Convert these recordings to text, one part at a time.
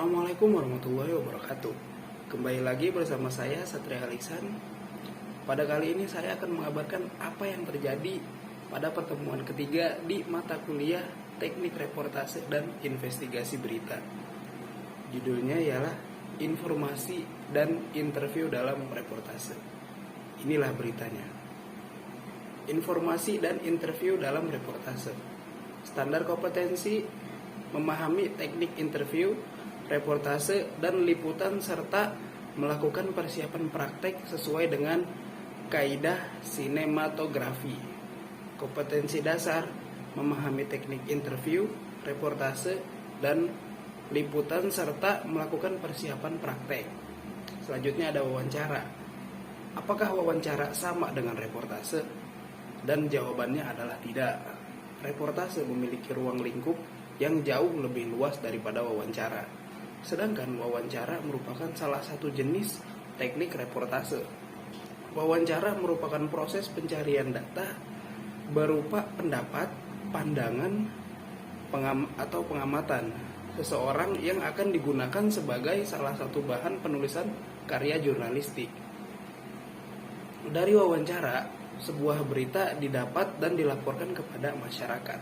Assalamualaikum warahmatullahi wabarakatuh. Kembali lagi bersama saya Satria Aliksan. Pada kali ini saya akan mengabarkan apa yang terjadi pada pertemuan ketiga di mata kuliah Teknik Reportase dan Investigasi Berita. Judulnya ialah Informasi dan Interview dalam Reportase. Inilah beritanya. Informasi dan interview dalam reportase. Standar kompetensi memahami teknik interview, reportase, dan liputan serta melakukan persiapan praktek sesuai dengan kaidah sinematografi. Kompetensi dasar memahami teknik interview, reportase, dan liputan serta melakukan persiapan praktek. Selanjutnya ada wawancara. Apakah wawancara sama dengan reportase? Dan jawabannya adalah tidak. Reportase memiliki ruang lingkup yang jauh lebih luas daripada wawancara. Sedangkan wawancara merupakan salah satu jenis teknik reportase. Wawancara merupakan proses pencarian data berupa pendapat, pandangan, atau pengamatan seseorang yang akan digunakan sebagai salah satu bahan penulisan karya jurnalistik. Dari wawancara, sebuah berita didapat dan dilaporkan kepada masyarakat.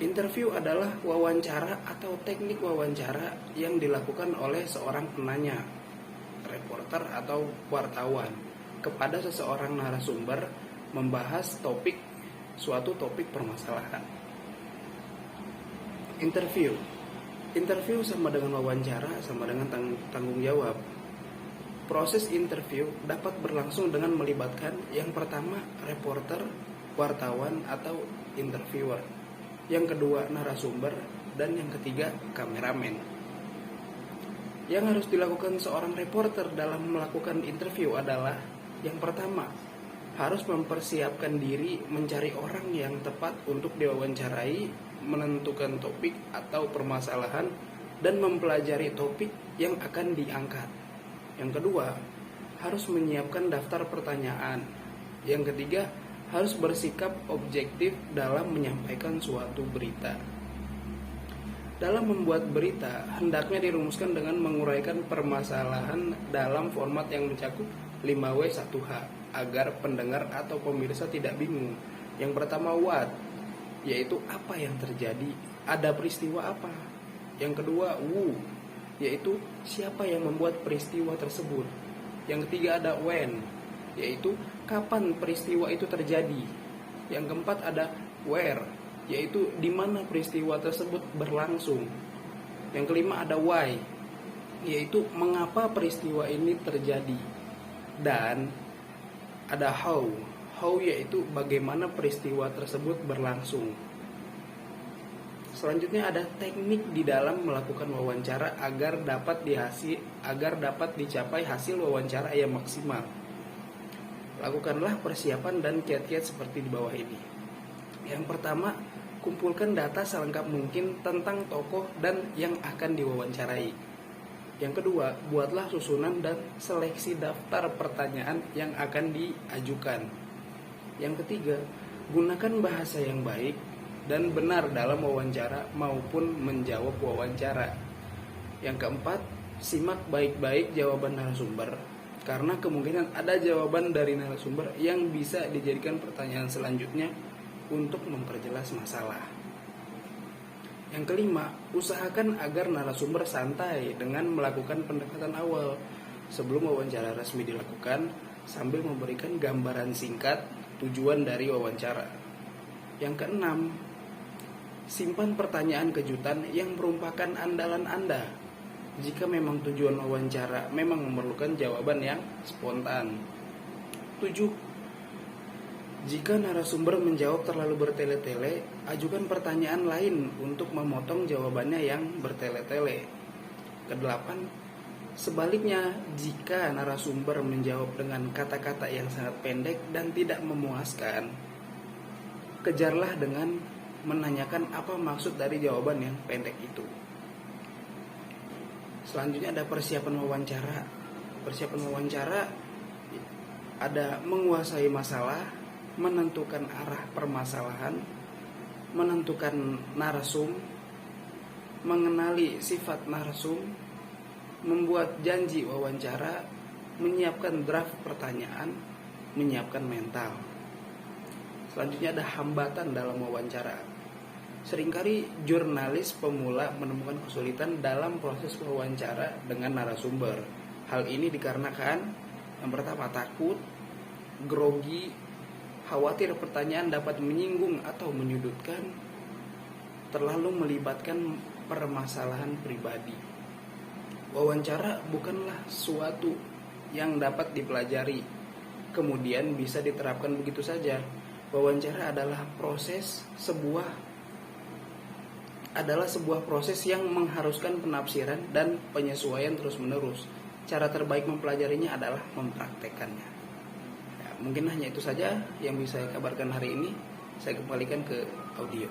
Interview adalah wawancara atau teknik wawancara yang dilakukan oleh seorang penanya, reporter atau wartawan kepada seseorang narasumber membahas suatu topik permasalahan. Interview sama dengan wawancara, sama dengan tanggung jawab. Proses interview dapat berlangsung dengan melibatkan yang pertama reporter, wartawan atau interviewer, yang kedua narasumber, dan yang ketiga kameramen. Yang harus dilakukan seorang reporter dalam melakukan interview adalah yang pertama, harus mempersiapkan diri mencari orang yang tepat untuk diwawancarai, menentukan topik atau permasalahan, dan mempelajari topik yang akan diangkat. Yang kedua, harus menyiapkan daftar pertanyaan. Yang ketiga, harus bersikap objektif dalam menyampaikan suatu berita. Dalam membuat berita, hendaknya dirumuskan dengan menguraikan permasalahan dalam format yang mencakup 5W1H agar pendengar atau pemirsa tidak bingung. Yang pertama, what, yaitu apa yang terjadi, ada peristiwa apa. Yang kedua, who, yaitu siapa yang membuat peristiwa tersebut. Yang ketiga ada when, yaitu kapan peristiwa itu terjadi. Yang keempat ada where, yaitu di mana peristiwa tersebut berlangsung. Yang kelima ada why, yaitu mengapa peristiwa ini terjadi. Dan ada how yaitu bagaimana peristiwa tersebut berlangsung. Selanjutnya ada teknik di dalam melakukan wawancara agar dapat dicapai hasil wawancara yang maksimal. Lakukanlah persiapan dan kiat-kiat seperti di bawah ini. Yang pertama, kumpulkan data selengkap mungkin tentang tokoh dan yang akan diwawancarai. Yang kedua, buatlah susunan dan seleksi daftar pertanyaan yang akan diajukan. Yang ketiga, gunakan bahasa yang baik dan benar dalam wawancara maupun menjawab wawancara. Yang keempat, simak baik-baik jawaban narasumber, karena kemungkinan ada jawaban dari narasumber yang bisa dijadikan pertanyaan selanjutnya untuk memperjelas masalah. Yang kelima, usahakan agar narasumber santai dengan melakukan pendekatan awal sebelum wawancara resmi dilakukan, sambil memberikan gambaran singkat tujuan dari wawancara. Yang keenam, simpan pertanyaan kejutan yang merupakan andalan Anda jika memang tujuan wawancara memang memerlukan jawaban yang spontan. 7. Jika narasumber menjawab terlalu bertele-tele, ajukan pertanyaan lain untuk memotong jawabannya yang bertele-tele. Kedelapan, sebaliknya, jika narasumber menjawab dengan kata-kata yang sangat pendek dan tidak memuaskan, kejarlah dengan menanyakan apa maksud dari jawaban yang pendek itu. Selanjutnya ada persiapan wawancara. Persiapan wawancara ada menguasai masalah, menentukan arah permasalahan, menentukan narsum, mengenali sifat narsum, membuat janji wawancara, menyiapkan draft pertanyaan, menyiapkan mental. Selanjutnya ada hambatan dalam wawancara. Seringkali jurnalis pemula menemukan kesulitan dalam proses wawancara dengan narasumber. Hal ini dikarenakan yang pertama takut, grogi, khawatir pertanyaan dapat menyinggung atau menyudutkan, terlalu melibatkan permasalahan pribadi. Wawancara bukanlah suatu yang dapat dipelajari, kemudian bisa diterapkan begitu saja. Wawancara adalah sebuah proses yang mengharuskan penafsiran dan penyesuaian terus-menerus. Cara terbaik mempelajarinya adalah mempraktekannya. Ya, mungkin hanya itu saja yang bisa saya kabarkan hari ini. Saya kembalikan ke audio.